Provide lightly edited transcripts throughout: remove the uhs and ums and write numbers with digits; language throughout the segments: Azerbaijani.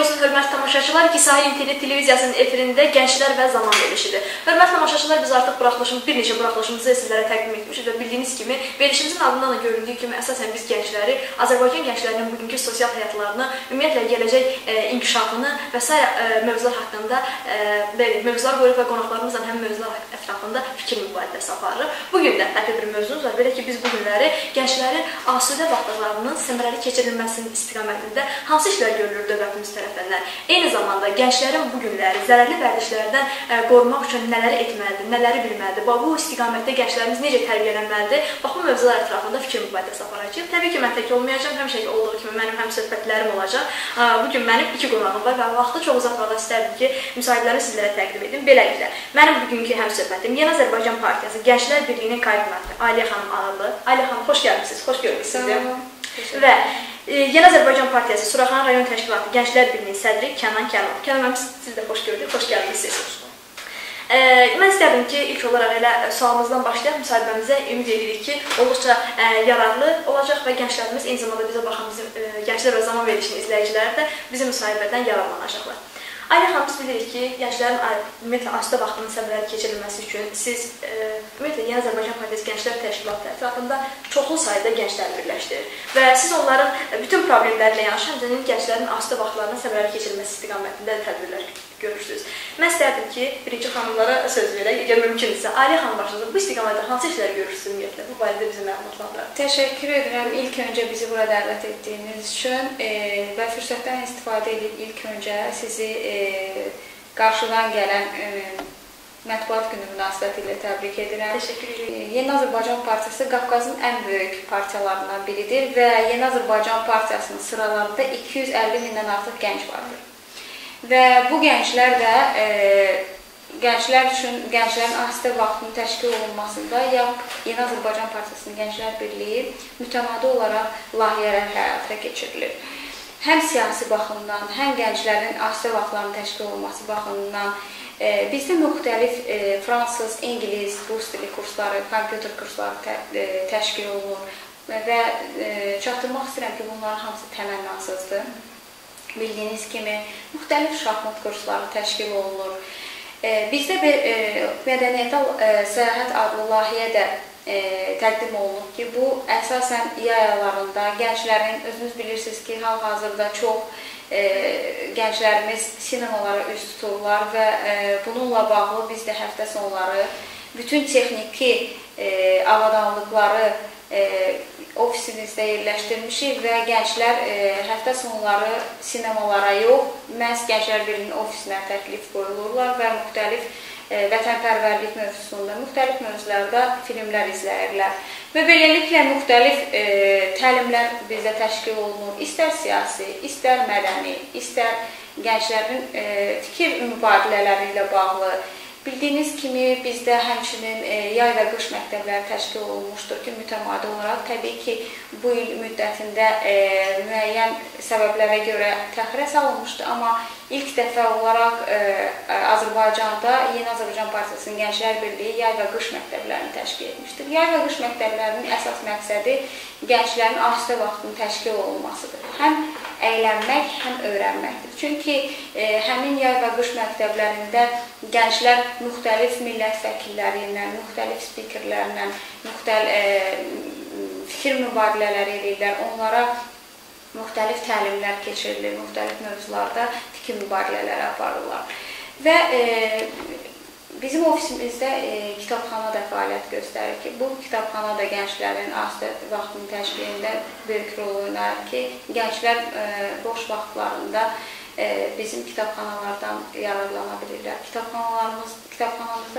olsun, hörmətli tamaşaçılar, ki, Sahil İnternet Televiziyasının efirində Gənclər və Zaman verilişidir. Hörmətli tamaşaçılar, biz artıq bir neçə buraxılışımızı sizlərə təqdim etmişik və bildiyiniz kimi, verilişimizin adından da göründüyü kimi, əsasən biz gəncləri, Azərbaycan gənclərinin bugünkü sosial həyatlarını, ümumiyyətlə gələcək inkişafını və s. mövzular haqqında mövzular qoyuruq və qonaqlarımızla həm mövzular ətrafında fikir mübadiləsi aparırıq. Bugün də fərqli bir mövzumuz var. Belə ki, biz bu günləri gənclərin asudə vaxtlarının səmərəli keçirilməsinin istiqamətində hansı işlər görülür dövlətimiz tərəfindən? Eyni zamanda gənclərin bu günləri zərərli vərdişlərdən qorumaq üçün nələri etməlidir, nələri bilməlidir? Bu istiqamətdə gənclərimiz necə tərbiyələnməlidir? Bax, bu mövzular ətrafında fikir mübadiləsi aparacağıq. Təbii ki, mən tək olmayacağam, həmişə olduğu kimi mənim həm söhbətlərim olacaq. Bugün mənim 2 qonağım var və vaxtı çox uzatmadan istərdim ki, müsahibləri sizlərə təqdim edim. Beləliklə, mənim bugünkü həm söhbətim Yeni Azərbaycan Partiyası Gənclər Birliyinin koordinatoru Aliyə xanım ağırdır. Aliyə xanım, xoş gəlmişsiniz, xoş gördük sizi. Və Yeni Azərbaycan Partiyası Suraxanı rayon təşkilatı Gənclər Birliyinin sədri Kənan Kərmov. Kənan müəllim, siz də xoş gördük, xoş gəldiniz. Mən istərdim ki, ilk olaraq elə sualımızdan başlayaq, müsahibəmizə ümid edirik ki, olduqca yararlı olacaq və gənclərimiz, eyni zamanda bizə baxan bizim Gənclər və Zaman verilişinin izləyiciləri də bizim müsahibədən yararlanacaqlar. Aliyə xanım, biz bilirik ki, gənclərin ümumiyyətlə asudə vaxtının səmərəli keçirilməsi üçün siz ümumiyyətlə Yeni Azərbaycan Partiyası Gənclər Təşkilatı ətrafında çoxlu sayda gəncləri birləşdirir və siz onların bütün problemlərlə yanaşı, həmçinin gənclərin asudə vaxtlarının səmərəli keçirilməsi istiqamətində tədbirlər görürsünüz. Mən istərdim ki, birinci xanımlara söz verək, əgər mümkünsə. Aliyə xanım başlasın, bu istiqamətdə hansı işlər görürsünüz ümumiyyətlə? Bu barədə bizi məlumatlandırın. Təşəkkür edirəm ilk öncə bizi bura dəvət etdiyiniz üçün və fürsətdən istifadə edib ilk öncə sizi qarşıdan gələn Mətbuat Günü münasibəti ilə təbrik edirəm. Təşəkkür edirəm. Yeni Azərbaycan Partiyası Qafqazın ən böyük partiyalarından biridir və Yeni Azərbaycan Partiyasının sıralarında 250 mindən artıq gənc vardır. Və bu gənclər də gənclər üçün gənclərin asudə vaxtının təşkil olunmasında Yeni Azərbaycan Partiyasının Gənclər Birliyi mütəmadi olaraq layihələr həyata keçirilir. Həm siyasi baxımdan, həm gənclərin asudə vaxtlarının təşkil olunması baxımından bizdə müxtəlif fransız, ingilis, rus dili kursları, kompüter kursları təşkil olunur və çatdırmaq istəyirəm ki, bunların hamısı təmənnasızdır. Bildiyiniz kimi, müxtəlif şahmat kursları təşkil olunur. Bizdə bir Mədəniyyətə Səyahət adlı layihə də təqdim olunub ki, bu əsasən yay aylarında gənclərin, özünüz bilirsiniz ki, hal-hazırda çox gənclərimiz sinemalara üz tuturlar və bununla bağlı biz də həftə sonları bütün texniki avadanlıqları ofisimizdə yerləşdirmişik və gənclər həftə sonları sinemalara yox, məhz Gənclər Birliyinin ofisinə təklif qoyulurlar və müxtəlif vətənpərvərlik mövzusunda, müxtəlif mövzularda filmlər izləyirlər. Və beləliklə müxtəlif təlimlər bizdə təşkil olunur, istər siyasi, istər mədəni, istər gənclərin fikir mübadilələri ilə bağlı. Bildiyiniz kimi, bizdə həmçinin yay və qış məktəbləri təşkil olunmuşdur ki, mütəmadi olaraq, təbii ki, bu il müddətində müəyyən səbəblərə görə təxirə salınmışdır, amma ilk dəfə olaraq Azərbaycanda Yeni Azərbaycan Partiyasının Gənclər Birliyi yay və qış məktəblərini təşkil etmişdir. Yay və qış məktəblərinin əsas məqsədi gənclərin asudə vaxtının təşkil olunmasıdır. Həm əylənmək, həm öyrənməkdir. Çünki həmin yay və qış məktəblərində gənclər müxtəlif millət vəkilləri ilə, müxtəlif spikerlərlə, fikir mübadilələri edirlər. Onlara müxtəlif təlimlər keçirilir, müxtəlif mövzularda fikir mübadilələri aparırlar. Və bizim ofisimizdə kitabxana da fəaliyyət göstərir ki, bu kitabxana da gənclərin asudə vaxtının təşkilində böyük rol oynayır ki, gənclər boş vaxtlarında bizim kitabxanalardan yararlana bilirlər. Kitabxanamızda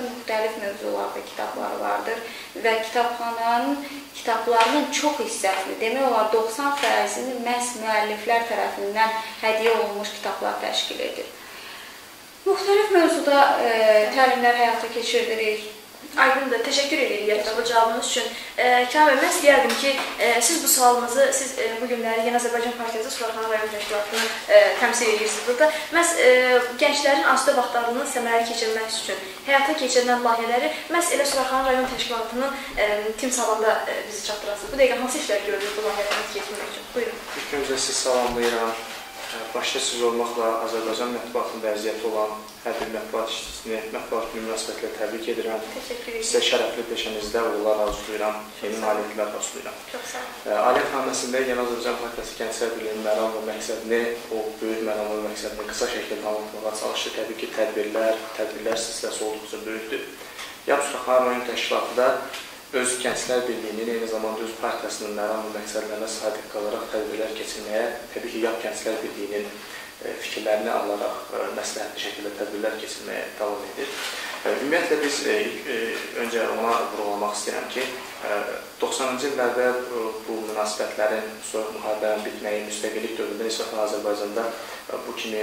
müxtəlif mövzularda kitablar vardır və kitablarının çox hissəsini, demək olar 90%-ni məhz müəlliflər tərəfindən hədiyyə olunmuş kitablar təşkil edir. Müxtəlif mövzuda təlimlər həyata keçiririk. Aydındır, təşəkkür edirik bu cavabınız üçün. Kənan bəy, mən istəyərdim ki, siz bu sualımızı, siz bu günləri Yeni Azərbaycan Partiyası Suraxanı rayon təşkilatını təmsil edirsiniz burada. Məhz gənclərin asudə vaxtlarının səmərəli keçirilməsi üçün həyata keçirilən layihələri məhz elə Suraxanı rayon təşkilatının timsalında bizi çatdırasınız. Bu dəqiqə hansı işlər görülür bu layihələrini keçirmək üçün? Buyurun. İlk öncə sizi salamlayıram. başda siz olmaqla Azərbaycan mətbuatında vəziyyəti olan hər bir mətbuat işçisini mətbuat günü münasibətilə təbrik edirəm. Təşəkkür edirəm. Sizə şərəfli peşənizdə uğurlar arzulayıram, yeni nailiyyətlər arzulayıram. Çox sağ olun. Aliyyət xanəsində Yeni Azərbaycan Partiyası Gənclər Birliyinin məram və məqsədini, o böyük məram və məqsədini qısa şəkildə anlatmağa çalışır. Təbii ki, tədbirlər silsiləsi olduqca böyükdür. Yapışqaxlar rayon təşkilatı da öz Gənclər Birliyinin, eyni zamanda öz partiyasının məram və məqsədlərinə sadiq qalaraq tədbirlər keçirməyə, təbii ki, Gənclər Birliyinin fikirlərini alaraq məsləhətli şəkildə tədbirlər keçirməyə davam edir. Ümumiyyətlə, biz öncə ona vurğulamaq istəyirəm ki, 90-cı illərdə bu münasibətlərin, soyuq müharibələrin bitməyi, müstəqillik dövründə nisbətən Azərbaycanda bu kimi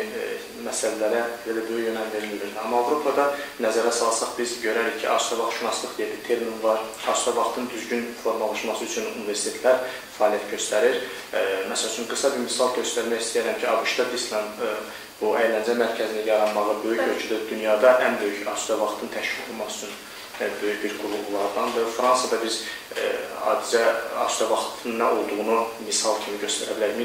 məsələlərə böyük önəm verilir. Amma Avropada nəzərə salsaq biz görərik ki, arşivavaxtşünaslıq deyə bir termin var. Arşivavaxtın düzgün formalaşması üçün universitetlər fəaliyyət göstərir. Məsəl üçün, qısa bir misal göstərmək istəyirəm ki, ABŞ-da Disneyland bu əyləncə mərkəzinin yaranmağı böyük ölçüdə dünyada ən böyük arşivavaxtın təşkil olunması üçün böyük bir qurulğulardandır. Fransada biz adicə arşivavaxtın nə olduğunu misal kimi göstərə bilərik.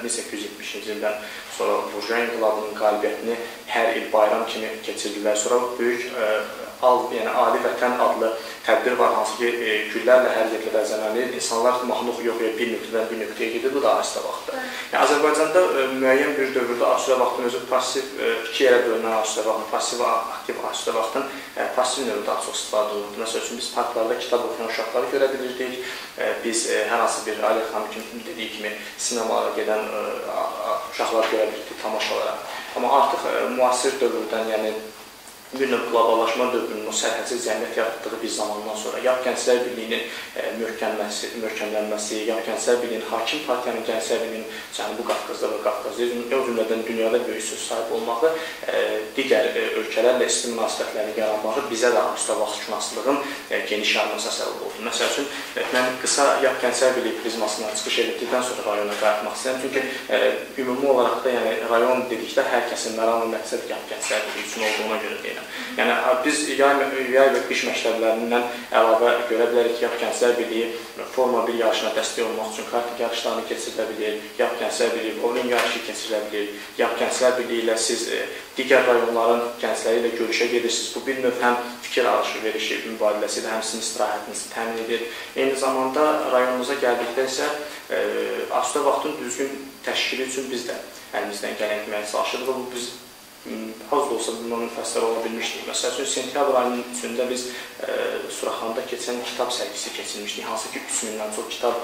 1870-ci ildən sonra Burjuan inqilabının qalibiyyətini hər il bayram kimi keçirdilər. Sonra böyük yəni Ali Vətən adlı tədbir var, hansı ki, güllərlə hər yerlə bəzənəlir. İnsanlar mahnıq yox, bir nöqtədən bir nöqtəyə gedir, bu da arşivavaxtdır. Azərbaycanda müəyyən bir dövrdə arşivavaxtın özü pasiv, iki yerə bölünən arşivavaxtın, pasiv və aktiv arşivavaxtın pasiv növü daha çox istifadə olunurdu. Məsəl üçün, biz parklarda kitab oxuyan uşaqları görə bilirdik. Biz hər hansı bir Aliyyət xanım kimi dediyi kimi sinemalara gedən uşaqlar görə bilirdik tamaşalara. Amma artıq müasir dövrdən, yəni bir növ qloballaşma dövrünün o sərhədsiz cəmiyyət yaratdığı bir zamandan sonra Gənclər Birliyinin möhkəmlənməsi, Gənclər Birliyinin hakim partiyanın Gənclər Birliyinin Cənubi Qafqazda və Qafqazda, o cümlədən dünyada böyük söz sahibi olmağı, digər ölkələrlə isti münasibətlərin yaranmağı bizə də arşivavaxtşünaslığın geniş yayılmasına səbəb oldu. Məsəl üçün, mən qısa Gənclər Birliyi prizmasından çıxış etdikdən sonra rayona qayıtmaq istəyirəm. Çünki ümumi olaraq da rayon dedikdə hər kəsin məram və məqsəd Gənclər Birliyi üçün olduğuna görə deyiləm. Yəni, biz yay və qış məktəblərindən əlavə görə bilərik ki, Gənclər Birliyi Forma 1 yarışına dəstək olmaq üçün karting yarışlarını keçirilə bilir, Gənclər Birliyi bowling yarışı keçirilə bilir, Gənclər Birliyi ilə siz digər rayonların gəncləri ilə görüşə gedirsiniz. Bu bir növ həm fikir alış-verişi mübadiləsidir, həm sizin istirahətinizi təmin edir. Eyni zamanda rayonunuza gəldikdə isə arşivavaxtın düzgün təşkili üçün biz də əlimizdən gələn etməyə çalışırıq və bu biz az da olsa bundan müfəssər ola bilmişdik. Məsəl üçün, sentyabr ayının içində biz Suraxanda keçən kitab sərgisi keçirmişdik, hansı ki 3000-dən çox kitab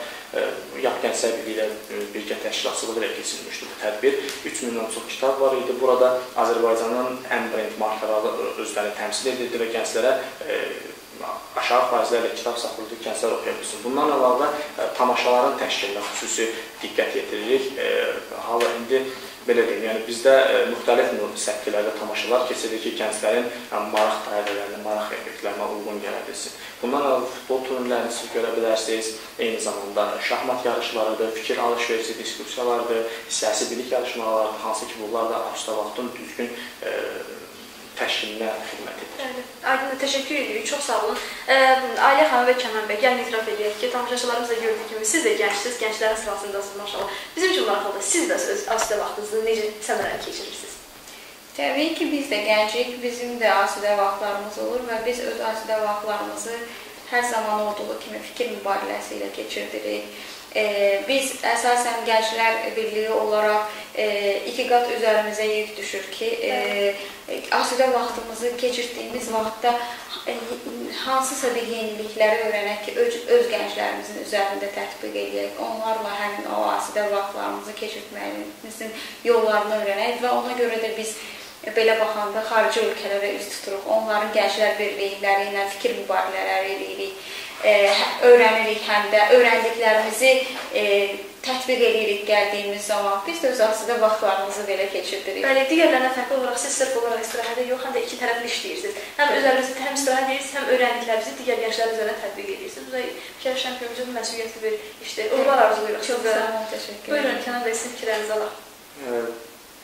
Gənclər Birliyi ilə birgə təşkilatçılığı ilə keçirilmişdi bu tədbir. 3000-dən çox kitab var idi. Burada Azərbaycanın ən brend markaları özlərini təmsil edirdi və gənclərə aşağı faizlərlə kitab satıldı, gənclər oxuya bilsin. Bundan əlavə tamaşaların təşkilinə xüsusi diqqət yetiririk. Hala indi belə deyim, yəni bizdə müxtəlif səpkilərdə tamaşalar keçirir ki, gənclərin maraq dairələrinə, maraq effektlərinə uyğun gələ bilsin. Bundan əlavə futbol turnirlərini siz görə bilərsiniz, eyni zamanda şahmat yarışlarıdır, fikir alış-verişi diskussiyalardır, siyasi bilik yarışmalarıdır, hansı ki, bunlar da arşivavaxtın düzgün təşkilinə xidmət edir. Aydın, təşəkkür edirik, çox sağ olun. Aliyə xanım və Kənan bəy, gəlin etiraf edək ki, tamaşaçılarımız da gördüyü kimi, siz də gəncsiniz, gənclərin sırasındasınız, maşallah. Bizim üçün maraqlıdır, siz də öz arşivavaxtınızı necə səmərəli keçirirsiniz? Təbii ki, biz də gəncik, bizim də arşivavaxtlarımız olur və biz öz arşivavaxtlarımızı hər zaman olduğu kimi fikir mübadiləsi ilə keçirdirik. Biz əsasən Gənclər Birliyi olaraq iki qat üzərimizə yük düşür ki, arşivdə vaxtımızı keçirdiyimiz vaxtda hansısa bir yenilikləri öyrənək ki, öz gənclərimizin üzərində tətbiq edək, onlarla həmin o arşivdə vaxtlarımızı keçirməyimizin yollarını öyrənək və ona görə də biz belə baxanda xarici ölkələrə üz tuturuq, onların Gənclər Birlikləri ilə fikir mübadilələri edirik. Öyrənirik, həm də öyrəndiklərimizi tətbiq edirik gəldiyimiz zaman. Biz də öz arşivdə vaxtlarımızı belə keçirdirik. Bəli, digərlərinə fərqli olaraq siz sırf olaraq istirahədə yox, həm də iki tərəfli işləyirsiniz. Həm özlərinizi həm istirahət edirsiniz, həm öyrəndiklərinizi digər gənclər üzərində tətbiq edirsiniz. Bu da Kənan Şəmpiyonumuzun məsuliyyətli bir işdir. Uğurlar arzulayırıq. Çox sağ olun, təşəkkür ederim. Buyurun, Kənan bəy, sizin fikirlərinizi alaq.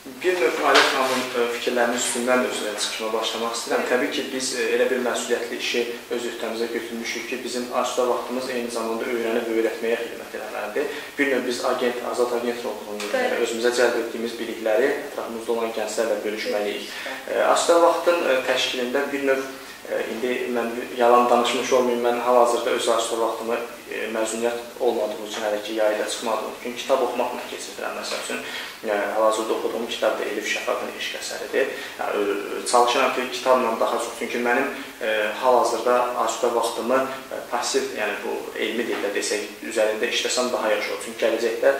Bir növ Aliyyə xanımın fikirlərinin üstündən özünə çıxışma başlamaq istəyirəm. Təbii ki, biz elə bir məsuliyyətli işi öz öhdəmizə götürmüşük ki, bizim asudə vaxtımız eyni zamanda öyrənib öyrətməyə xidmət eləməlidir. Bir növ biz azad agent olduğunu, özümüzə cəlb etdiyimiz bilikləri ətrafımızda olan gənclərlə bölüşməliyik. Asudə vaxtın təşkilində bir növ indi mən yalan danışmış olmayayım, mən hal-hazırda öz asudə vaxtımı məzuniyyət olmadığı üçün, hələ ki, yayda çıxmadığım üçün kitab oxumaqla keçirirəm. Məsəl üçün, hal-hazırda oxuduğum kitab da Elif Şəfaqın eşq əsəridir. Çalışıram ki, kitabla daha çox, çünki mənim hal-hazırda asudə vaxtımı pasiv, yəni bu elmi dildə desək, üzərində işləsəm daha yaxşı olur. Çünki gələcəkdə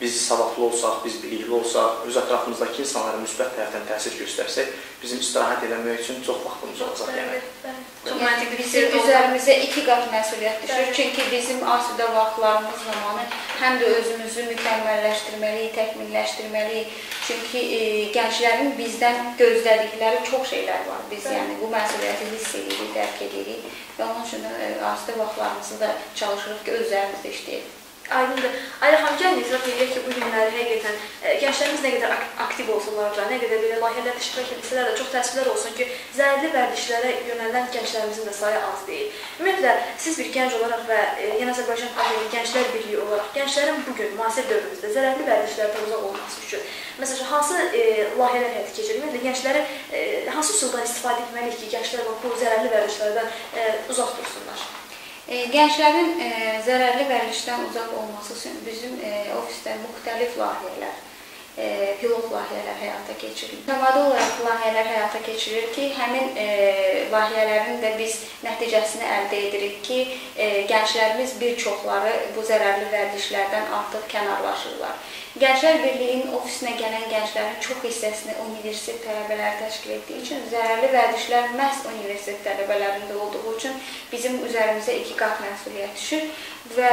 biz savadlı olsaq, biz bilikli olsaq, öz ətrafımızdakı insanlara müsbət tərəfdən təsir göstərsək, bizim istirahət eləmək üçün çox vaxtımız olacaq. Yəni, bizim üzərimizə 2 qat məsuliyyət düşür. Çünki bizim asudə vaxtlarımız zamanı həm də özümüzü mükəmməlləşdirməliyik, təkmilləşdirməliyik. Çünki gənclərin bizdən gözlədikləri çox şeylər var. Biz yəni bu məsuliyyəti hiss edirik, dərk edirik və onun üçün asudə vaxtlarımızı da çalışırıq ki, öz üzərimizdə işləyək. Aydındır. Ayla xanım, gəlin izah edək ki, bu günləri həqiqətən gənclərimiz nə qədər aktiv olsunlar da, nə qədər belə layihələrdə iştirak edilsələr də çox təəssüflər olsun ki, zərərli vərdişlərə yönələn gənclərimizin də sayı az deyil. Ümumiyyətlə, siz bir gənc olaraq və Yeni Azərbaycan Partiyası Gənclər Birliyi olaraq gənclərin bugün müasir dövrümüzdə zərərli vərdişlərdən uzaq olması üçün məsələn, hansı layihələr həyata keçirir? Ümumiyyətlə, gəncləri hansı üsuldan istifadə etməliyik ki, gənclər bu zərərli vərdişlərdən uzaq dursunlar? Gənclərin zərərli vərdişdən uzaq olması üçün bizim ofisdə müxtəlif layihələr, pilot layihələr həyata keçirilir. Mütəmadi olaraq layihələr həyata keçirilir ki, həmin layihələrin də biz nəticəsini əldə edirik ki, gənclərimiz bir çoxları bu zərərli vərdişlərdən artıq kənarlaşırlar. Gənclər Birliyinin ofisinə gələn gənclərin çox hissəsini universitet tələbələri təşkil etdiyi üçün zərərli vərdişlər məhz universitet tələbələrində olduğu üçün bizim üzərimizə 2 qat məsuliyyət düşür və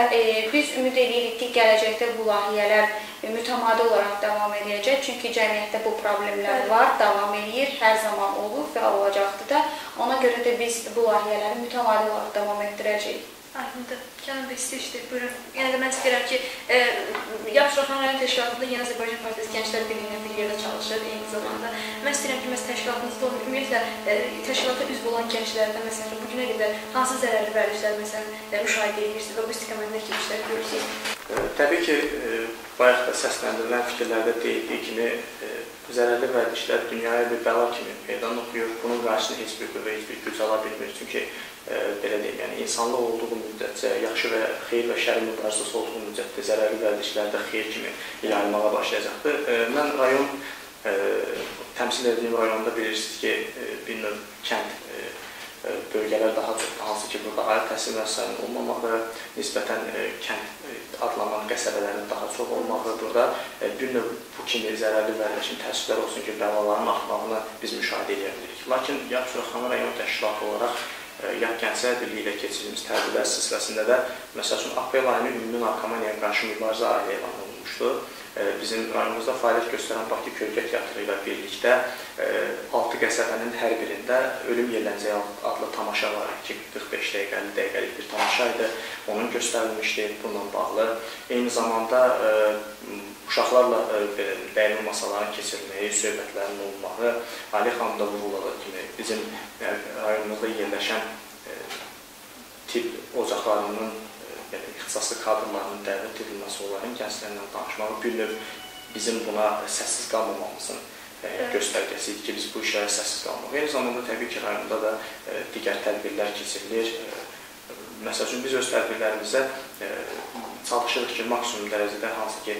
biz ümid edirik ki, gələcəkdə bu layihələr mütəmadi olaraq davam edəcək. Çünki cəmiyyətdə bu problemlər var, davam edir, hər zaman olur və olacaqdır da. Ona görə də biz bu layihələri mütəmadi olaraq davam etdirəcəyik. Aydındır. Kənan bəy, istəyir, buyurun. Yəni də mən istəyirəm ki, Yapışqan rayon təşkilatında Yeni Azərbaycan Partiyası Gənclər Birliyinin bir yerdə çalışır eyni zamanda. Mən istəyirəm ki, təşkilatınızda ümumiyyətlə təşkilata üzv olan gənclərdə məsələn bugünə qədər hansı zərərli vərdişlər məsələn müşahidə edirsiniz və bu istiqamətdə kimi işlər görürsünüz? Təbii ki, bayaq da səsləndirilən fikirlərdə deyildiyi kimi zərərli vərdişlər dünyaya bir bəla kimi meydan oxuyur. Bunun qarşısını heç bir qüvvə, heç bir güc ala bilmir. Çünki belə deyim, yəni insanlıq olduğu müddətcə, yaxşı və xeyir və şəri mübarizəsi olduğu müddətdə zərərli vərdişlər də xeyir kimi yayılmağa başlayacaqdır. Mən rayon təmsil edildiyim rayonda bilirsiniz ki, bir növ kənd bölgələr daha çoxdur, hansı ki, burada ali təhsil müəssisələrinin olmamağı, nisbətən kənd adlanan qəsəbələrin daha çox olmağı, burada bir növ bu kimi zərərli vərdişin təəssüflər olsun ki, bəlaların artmağını biz müşahidə edə bilirik. Lakin Yapışqan rayon təşkilatı olaraq Gənclər Birliyi ilə keçirdiyimiz tədbirlər silsiləsində də, məsəl üçün, aprel ayının ümumi narkomaniyaya qarşı mübarizə ayı elan olunmuşdur. Bizim rayonumuzda fəaliyyət göstərən Bakı Kölgə Teatrı ilə birlikdə 6 qəsəbənin hər birində Ölüm Yerləncəyi adlı tamaşa var ki, 45 dəqiqəlik, 50 dəqiqəlik bir tamaşa idi. Onun göstərilmişdi bununla bağlı. Eyni zamanda uşaqlarla dəyirmi masaların keçirilməyi, söhbətlərin olunmağı, Ali xanımda vuruladığı kimi bizim rayonumuzda yerləşən tibb ocaqlarının ixtisaslı kadrlarının dəvət edilməsi, onların gənclərlə danışmağı bir növ bizim buna səssiz qalmamamızın göstərgəsidir ki, biz bu işlərə səssiz qalmaq. Eyni zamanda təbii ki, rayonda da digər tədbirlər keçirilir. Məsəl üçün, biz öz tədbirlərimizdə çalışırıq ki, maksimum dərəcədə hansı ki,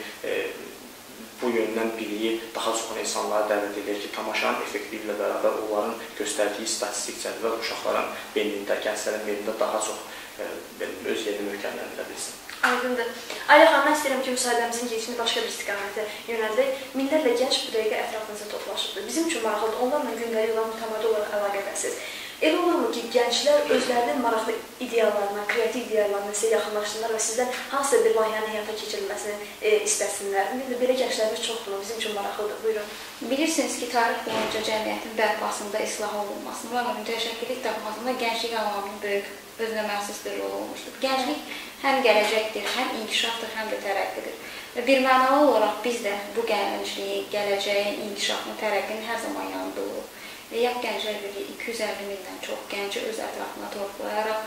bu yöndən biliyi daha çox insanlara dəvət edir ki, tamaşanın effektivi ilə bərabər onların göstərdiyi statistik cədvəl uşaqların beynində, gənclərin beynində daha çox öz yerini möhkəmləndirə bilsin. Aydındır. Ayla xanım, mən istəyirəm ki, müsahibəmizin gedişini başqa bir istiqamətə yönəldək. Minlərlə gənc bu dəqiqə ətrafınıza toplaşıbdır. Bizim üçün maraqlıdır, onlarla gündəlik olan mütəmadi olaraq əlaqədəsiz. Elə olurmu ki, gənclər özlərinin maraqlı ideyalarına, kreativ ideyalarına sizə yaxınlaşsınlar və sizdən hansısa bir layihənin həyata keçirilməsini istəsinlər? Belə gənclərimiz çoxdur, bizim üçün maraqlıdır. Buyurun. Bilirsiniz ki, tarix boyunca cəmiyyətin bərpasında, islah olunmasında və mütəşəkkillik tapmasında gənclik anlamının böyük özünə məxsus bir rol olmuşdur. Gənclik həm gələcəkdir, həm inkişafdır, həm də tərəqqidir. Və bir mənalı olaraq biz də bu gəncliyi, gələcəyin, inkişafın, tərəqqinin hər zaman yanında oluruq. Və YAP Gənclər Birliyi 250 mindən çox gənci öz ətrafına toplayaraq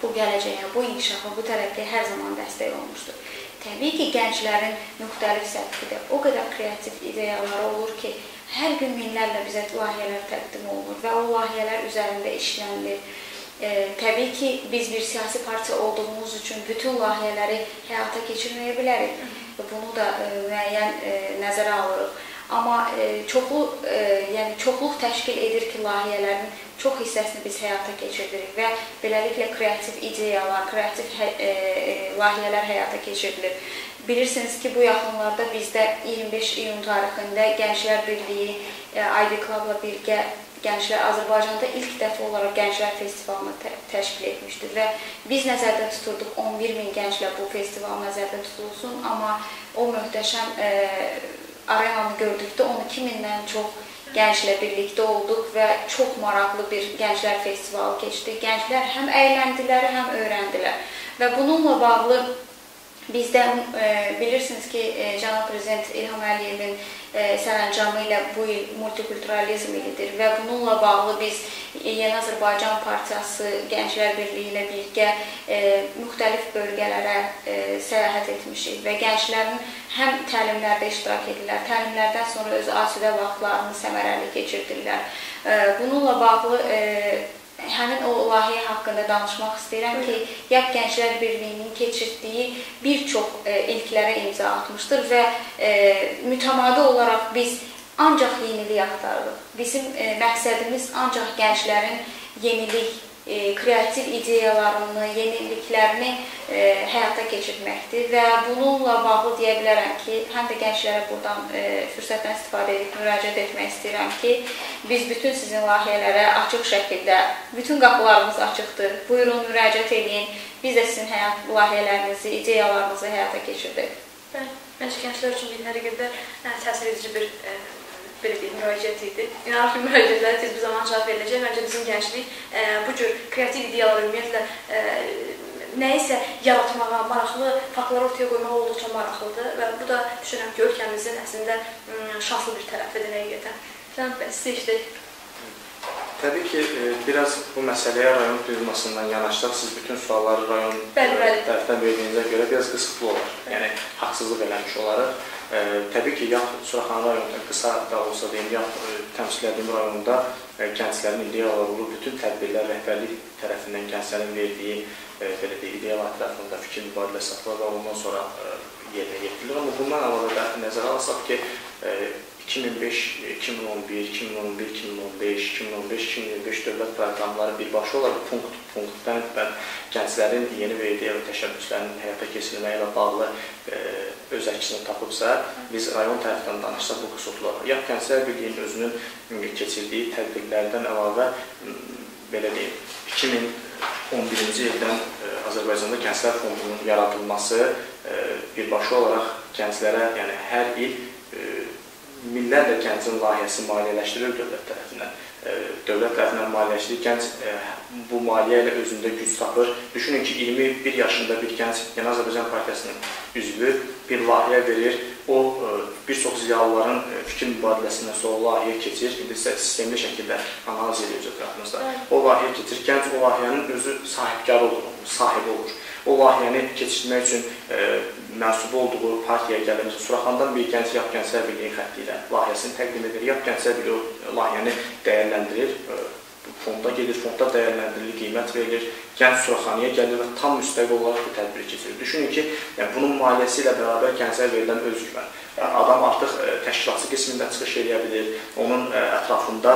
bu gələcəyə, bu inkişafa, bu tərəqqiyə hər zaman dəstək olmuşdur. Təbii ki, gənclərin müxtəlif səviyyədə o qədər kreativ ideyaları olur ki, hər gün minlərlə bizə layihələr təqdim olunur və o layihələr üzərində işlənilir. Təbii ki, biz bir siyasi partiya olduğumuz üçün bütün layihələri həyata keçirməyə bilərik. Bunu da müəyyən nəzərə alırıq. Amma çoxluq təşkil edir ki, layihələrin çox hissəsini biz həyata keçiririk və beləliklə kreativ ideyalar, kreativ layihələr həyata keçirilir. Bilirsiniz ki, bu yaxınlarda bizdə 25 iyun tarixində Gənclər Birliyi ID Club'la birgə Gənclər Azərbaycanda ilk dəfə olaraq Gənclər Festivalını təşkil etmişdir və biz nəzərdə tuturduq 11 min gənclə bu festival nəzərdə tutulsun, amma o möhtəşəm arenanı gördükdə 12 mindən çox gənclə birlikdə olduq və çox maraqlı bir gənclər festivalı keçdi. Gənclər həm əyləndilər, həm öyrəndilər və bununla bağlı bizdə bilirsiniz ki, Cənab Prezident İlham Əliyevin sərəncamı ilə bu il multikulturalizm ilidir və bununla bağlı biz Yeni Azərbaycan Partiyası Gənclər Birliyi ilə birgə müxtəlif bölgələrə səyahət etmişik və gənclərin həm təlimlərdə iştirak edirlər, təlimlərdən sonra öz asudə vaxtlarını səmərəli keçirdirlər. Bununla bağlı həmin o layihə haqqında danışmaq istəyirəm ki, YAP Gənclər Birliyinin keçirdiyi bir çox ilklərə imza atmışdır və mütəmadi olaraq biz ancaq yenilik axtarırıq. Bizim məqsədimiz ancaq gənclərin yenilik, kreativ ideyalarını, yeniliklərini həyata keçirməkdir və bununla bağlı deyə bilərəm ki, həm də gənclərə buradan fürsətdən istifadə edib müraciət etmək istəyirəm ki, biz bütün sizin layihələrə açıq şəkildə, bütün qapılarımız açıqdır, buyurun, müraciət edin, biz də sizin layihələrinizi, ideyalarınızı həyata keçirdik. Məncə gənclər üçün bir həqiqətdə təsir edici bir müraciət idi. İnanırıq ki, müraciətlərə tez bir zaman cavab veriləcək. Məncə bizim gənclik bu cür kreativ ideyalar ümumiyyətlə nəyisə yaratmağa, maraqlı faktları ortaya qoymağa olduqca maraqlıdır və bu da düşünürəm ki, ölkəmizin əslində şanslı bir tərəfidir həqiqətən. Cənab bəy, sizə işləyək. Təbii ki, biraz bu məsələyə rayon prizmasından yanaşsaq, siz bütün sualları rayon tərəfdən verdiyinizə görə biraz qısıtlı olar. Yəni, haqsızlıq eləmiş olaraq. Təbii ki, Suraxanı rayonunda qısa da olsa deyim, təmsil edildiğim rayonda gənclərin ideyaları olur. Bütün tədbirlər rəhbərlik tərəfindən gənclərin verdiyi ideyalar tərəfində fikir mübadiləsi satılır və ondan sonra yerinə yetirilir. Amma bundan əlavə də nəzərə alsaq ki, 2005, 2011, 2011, 2015, 2015 dövlət proqramları birbaşa olaraq punkt gənclərin yeni və ideya və təşəbbüslərinin həyata keçirilməyi ilə bağlı öz əksini tapıbsa, biz rayon tərəfdən danışsaq bu qüsurlar. YAP Gənclər Birliyinin özünün keçirdiyi tədbirlərdən əlavə, belə deyim, 2011-ci ildən Azərbaycanda Gənclər Fondunun yaradılması birbaşa olaraq gənclərə, yəni hər il minlərlə gəncin layihəsi maliyyələşdirilir dövlət tərəfindən. Dövlət tərəfindən maliyyələşdirir, gənc bu maliyyə ilə özündə güc tapır. Düşünün ki, 21 yaşında bir gənc Yeni Azərbaycan Partiyasının üzvü bir layihə verir, o bir çox ziyalıların fikir mübadiləsindən sonra layihə keçir, indi isə sistemli şəkildə analiz edilir ətrafımızda. O layihə keçir, gənc o layihənin özü sahibkarı olur, sahibi olur. O layihəni keçirmək üçün mənsubu olduğu partiyaya gəlir. Suraxandan bir gənc YAP Gənclər Birliyi xətti ilə layihəsini təqdim edir. YAP Gənclər Birliyi layihəni dəyərləndirir, fonda gedir, fonda dəyərləndirilir, qiymət verilir, gənc Suraxanıya gəlir və tam müstəqil olaraq bu tədbiri keçirir. Düşünün ki, bunun maliyyəsi ilə bərabər gənclər verilən özgüvən. Adam artıq təşkilatçı qismində çıxış edə bilir, onun ətrafında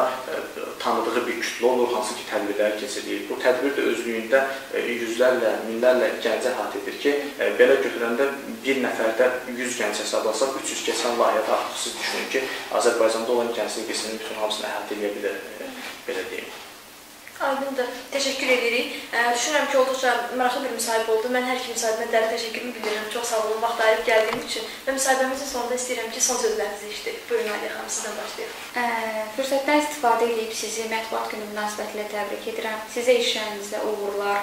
tanıdığı bir kütlə olur, hansı ki, tədbirlər keçirilir. Bu tədbir də özlüyündə yüzlərlə, minlərlə gəncə əhatə edir ki, belə götürəndə bir nəfərdə 100 gənc hesablasaq, 300 keçən layihədə artıq siz düşünün ki, Azərbaycanda olan gənclik qisminin bütün hamısını əhatə edə bilir, belə deyim. Aydındır. Təşəkkür edirik. Düşünürəm ki, olduqca maraqlı bir müsahibə oldu. Mən hər iki müsahibimə dərin təşəkkürümü bildirirəm. Çox sağ olun, vaxt ayırıb gəldiyim üçün. Və müsahibəmizin sonunda istəyirəm ki, son sözlərinizi işləyək. Buyurun, Aliyə xanım, sizdən başlayaq. Fürsətdən istifadə edib sizi Mətbuat Günü münasibətilə təbrik edirəm. Sizə işlərinizdə uğurlar,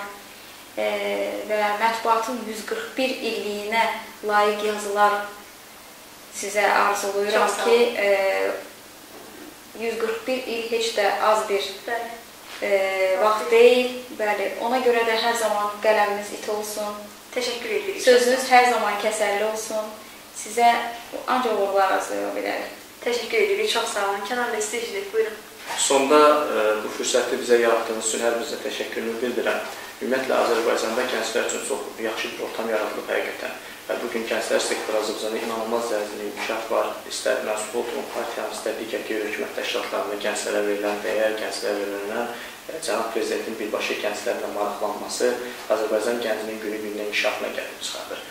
və mətbuatın 141 illiyinə layiq yazılar sizə arzuluyuram ki, 141 il heç də az bir vaxt deyil. Bəli, ona görə də hər zaman qələminiz it olsun. Təşəkkür edirik. Sözünüz hər zaman kəsərli olsun. Sizə ancaq uğurlar arzulayaq bilərik. Təşəkkür edirik. Çox sağ olun. Kənan bəy, istəyirsiniz. Buyurun. Sonda bu fürsəti bizə yaratdığınız üçün hər birinizə təşəkkürümü bildirirəm. Ümumiyyətlə, Azərbaycanda gənclər üçün çox yaxşı bir ortam yaradılıb həqiqətən. Və bugün gənclər sektoru Azərbaycanda inanılmaz dərəcədə inkişaf var. İstər məsul olduğum partiyamız, istər digər qeyri-hökumət təşkilatlarında gənclərə verilən dəyər, gənclərə verilən Cənab Prezidentin birbaşa gənclərlə maraqlanması Azərbaycan gəncinin günü-gündən inkişafına gəlib çıxardır.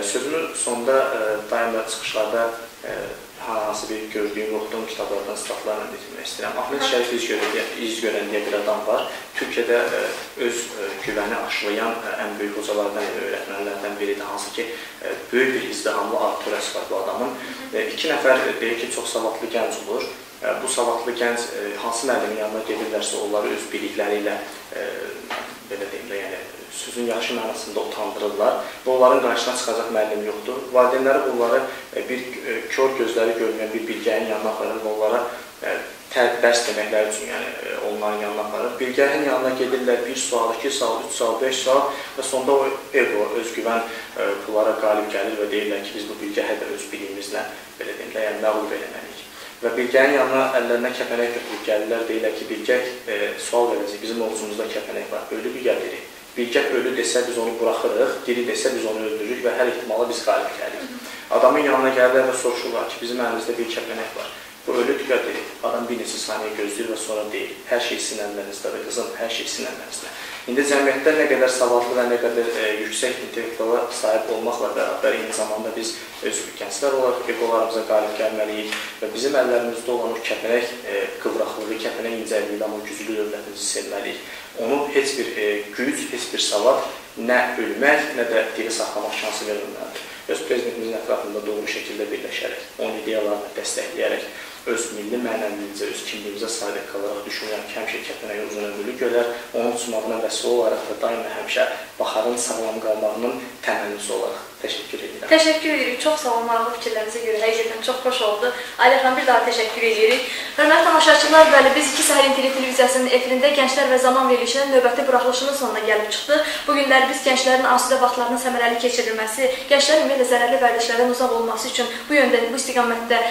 Sözümü sonda daima çıxışlarda hansı bir gördüyüm, oxuduğum kitablardan statlarla detirmək istəyirəm. Ahmet Şərif İz görən deyə bir adam var. Türkiyədə öz güvəni aşılayan ən böyük hocalardan, öyrətmənlərdən biridir. Hansı ki, böyük bir izdihamlı auditoriyası var bu adamın. 2 nəfər deyir ki, çox savadlı gənc olur. Bu savadlı gənc hansı müəllimin yanına gedirlərsə, onları öz bilikləri ilə, belə deyim də, yəni sözün yaxşı mənasında utandırırlar və onların qarşısına çıxacaq müəllim yoxdur. Valideynləri onları bir kör gözləri görməyən bir bilgənin yanına aparır və onlara dərs deməkləri üçün onların yanına aparır. Bilgənin yanına gedirlər 1 sual, 2 sual, 3 sual, 5 sual və sonda o ego, özgüvən bunlara qalib gəlir və deyirlər ki, biz bu bilgəyə də öz bilimimizlə, belə deyim də, yəni məğlub eləməliyik. Və bilgənin yanına əllərinə kəpənək götürüb gəlirlər, deyirlər ki, bilgək sual verəcək, bizim ovucumuzda kəpənək var, ölü bir gəlirik. Bilgək ölü desə biz onu buraxırıq, diri desə biz onu öldürürük və hər ehtimala biz qalib gəlirik. Adamın yanına gəlirlər və soruşurlar ki, bizim əlimizdə bir kəpənək var. Bu ölüdür ya deyir. Adam bir neçə saniyə gözləyir və sonra deyir. Hər şey sizin əllərinizdə, qızım, hər şey sizin əllərinizdə. İndi cəmiyyətdə nə qədər savadlı və nə qədər yüksək intellektuala sahib olmaqla bərabər eyni zamanda biz öz gənclər olaraq egolarımıza qalib gəlməliyik və bizim əllərimizdə olan o kəpənək qıvraqlığı, kəpənək incəliyi, amma güclü dövlətimizi sevməliyik. Onu heç bir güc, heç bir savad nə ölmək, nə də diri saxlamaq şansı verilməlidir. Öz prezidentimizin ətrafında doğru şəkildə birləşərək, onun ideyalarını dəstəkləyərək, öz milli mənəvimizə, öz kimliyimizə sadiq qalaraq düşünürəm ki, həmişə kəpənəyi uzun ömürlü gölər, onun uçmağına vəsile olaraq da daima həmişə baxarın sağlam qalmağının təmənnisi olaraq. Təşəkkür edirəm. Təşəkkür edirik. Çox sağ olun, maraqlı fikirlərinizə görə. Həqiqətən çox xoş oldu. Aliyə xanım, bir daha təşəkkür edirik. Hörmətli tamaşaçılar, bəli, biz 2 Səhər İntellekt televiziyasının efirində Gənclər və Zaman verilişinin növbəti buraxılışının sonuna gəlib çıxdıq. Bu günlər biz gənclərin asudə vaxtlarının səmərəli keçirilməsi, gənclərin ümumiyyətlə zərərli vərdişlərdən uzaq olması üçün bu yöndə, bu istiqamətdə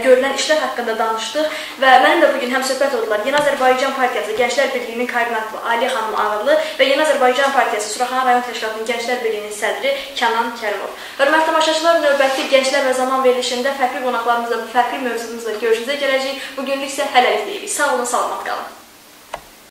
görülən işlər haqqında danışdıq və mənim də bugün həmsöhbət oldular. Yeni Azərbaycan Partiyası Gənclər Birliyinin koordinatoru Aliyə xanım Ağırlı və Yeni Azərbaycan Partiyası Suraxana rayon təşkilatının Gənclər Birliyinin sədri Kənan Kərimov. Hörmətli tamaşaçılar, növbəti Gənclər və Zaman verilişində fərqli qonaqlarımızla, fərqli mövzumuzla görüşünüzə gələcəyik. Bugünlük isə hələlik deyirik. Sağ olun, salamat qalın.